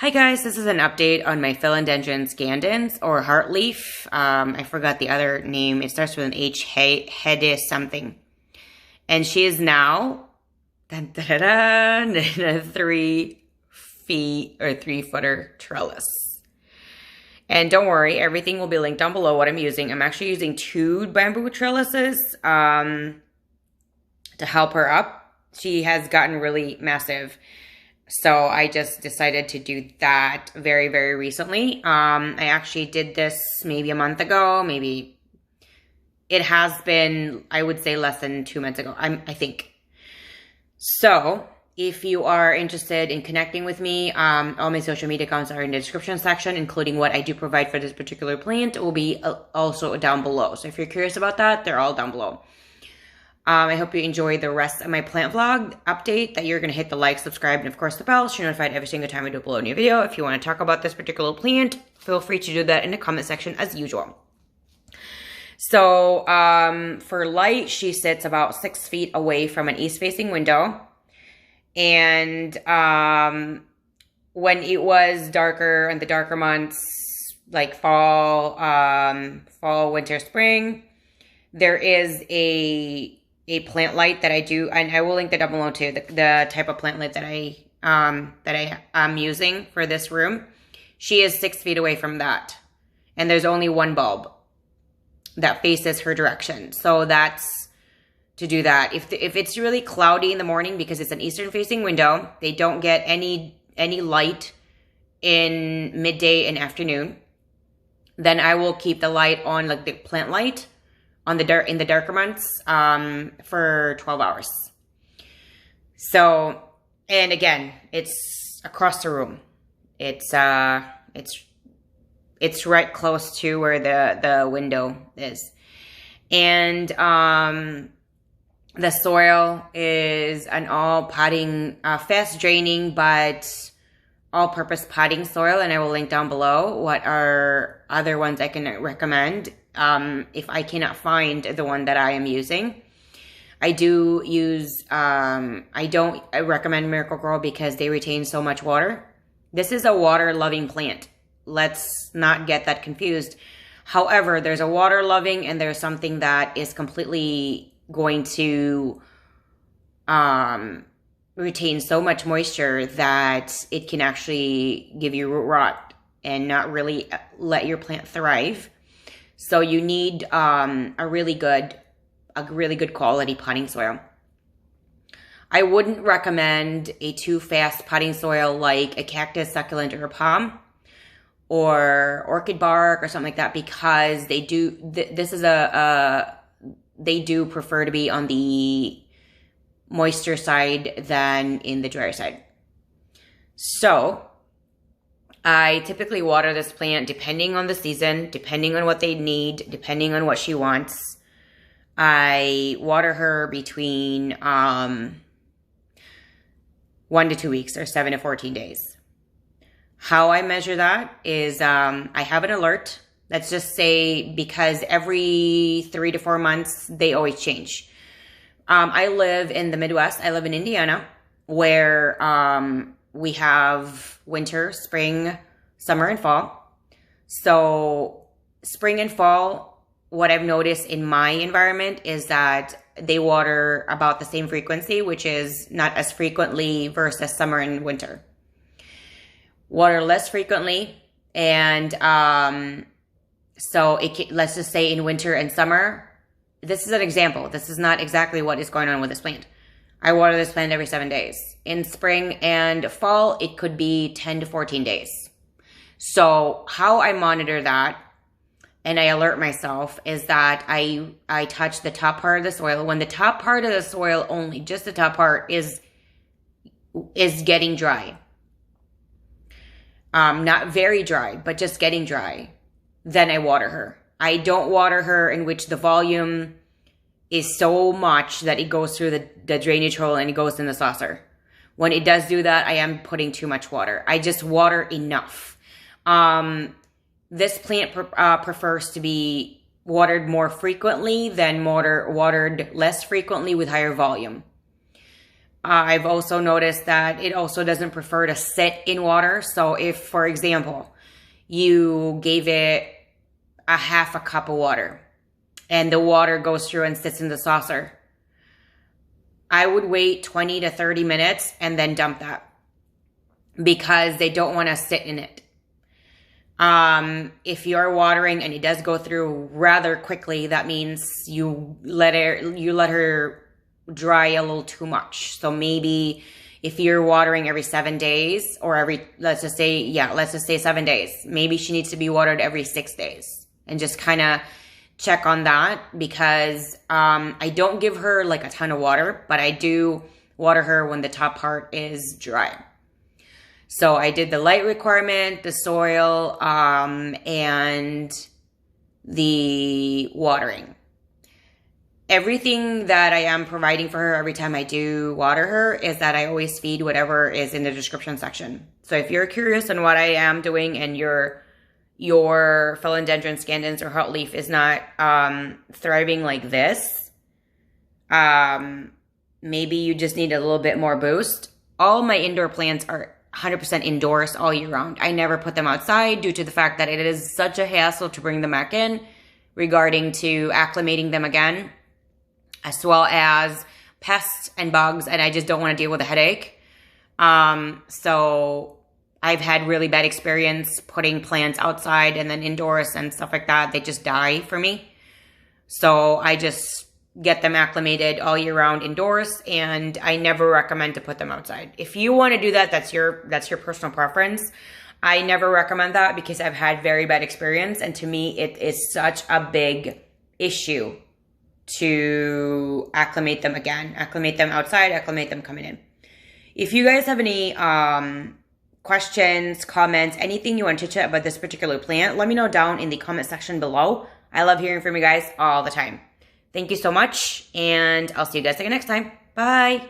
Hi guys, this is an update on my Philodendron Scandens or Heartleaf. I forgot the other name. It starts with an H, Hedis something. And she is now in a 3 feet or 3-footer trellis. And don't worry, everything will be linked down below what I'm using. I'm actually using 2 bamboo trellises to help her up. She has gotten really massive. So I just decided to do that very, very recently. I actually did this maybe a month ago. Maybe it has been, I would say, less than 2 months ago, I think. So if you are interested in connecting with me, all my social media accounts are in the description section, including what I do provide for this particular plant will be also down below. So if you're curious about that, they're all down below. I hope you enjoy the rest of my plant vlog update, that you're going to hit the like, subscribe, and of course the bell so you're notified every single time I do upload a new video. If you want to talk about this particular plant, feel free to do that in the comment section as usual. So for light, she sits about 6 feet away from an east-facing window. And when it was darker, in the darker months, like fall, winter, spring, there is a plant light that I do, and I will link that down below too, the type of plant light that I'm using for this room. She is 6 feet away from that, and there's only one bulb that faces her direction. So that's to do that. If it's really cloudy in the morning, because it's an eastern facing window, they don't get any light in midday and afternoon, then I will keep the light on, like the plant light, in the darker months for 12 hours. So, and again, it's across the room. It's right close to where the window is. And the soil is an all potting, fast draining, but all-purpose potting soil, and I will link down below what are other ones I can recommend if I cannot find the one that I am using. I do use, I recommend Miracle-Gro because they retain so much water. This is a water-loving plant. Let's not get that confused. However, there's a water-loving and there's something that is completely going to retain so much moisture that it can actually give you root rot and not really let your plant thrive. So you need a really good quality potting soil. I wouldn't recommend a too fast potting soil like a cactus, succulent, or a palm, or orchid bark or something like that, because they do they do prefer to be on the moisture side than in the drier side. So I typically water this plant depending on the season, depending on what they need, depending on what she wants. I water her between 1 to 2 weeks, or 7 to 14 days. How I measure that is I have an alert. Let's just say, because every 3 to 4 months, they always change. I live in the Midwest. I live in Indiana, where we have winter, spring, summer, and fall. So spring and fall, what I've noticed in my environment is that they water about the same frequency, which is not as frequently versus summer and winter. Water less frequently, and so let's just say in winter and summer, this is an example. This is not exactly what is going on with this plant. I water this plant every 7 days. In spring and fall, it could be 10 to 14 days. So how I monitor that, and I alert myself, is that I touch the top part of the soil. When the top part of the soil, only just the top part, is getting dry, not very dry, but just getting dry, then I water her. I don't water her in which the volume is so much that it goes through the drainage hole and it goes in the saucer. When it does do that, I am putting too much water. I just water enough. This plant prefers to be watered more frequently than watered less frequently with higher volume. I've also noticed that it also doesn't prefer to sit in water. So if, for example, you gave it a half a cup of water and the water goes through and sits in the saucer, I would wait 20 to 30 minutes and then dump that, because they don't want to sit in it. If you're watering and it does go through rather quickly, that means you let her dry a little too much. So maybe if you're watering every 7 days, or let's just say 7 days, maybe she needs to be watered every 6 days, and just kind of check on that, because I don't give her like a ton of water, but I do water her when the top part is dry. So I did the light requirement, the soil, and the watering. Everything that I am providing for her every time I do water her is that I always feed whatever is in the description section. So if you're curious on what I am doing and your Philodendron Scandens or Heartleaf is not thriving like this, maybe you just need a little bit more boost. All my indoor plants are 100% indoors all year round. I never put them outside due to the fact that it is such a hassle to bring them back in, regarding to acclimating them again, as well as pests and bugs, and I just don't want to deal with a headache. So I've had really bad experience putting plants outside and then indoors and stuff like that. They just die for me. So I just get them acclimated all year round indoors, and I never recommend to put them outside. If you want to do that, that's your personal preference. I never recommend that, because I've had very bad experience, and to me it is such a big issue to acclimate them again, acclimate them outside, acclimate them coming in. If you guys have any questions, comments, anything you want to chat about this particular plant, let me know down in the comment section below. I love hearing from you guys all the time. Thank you so much, and I'll see you guys again next time. Bye.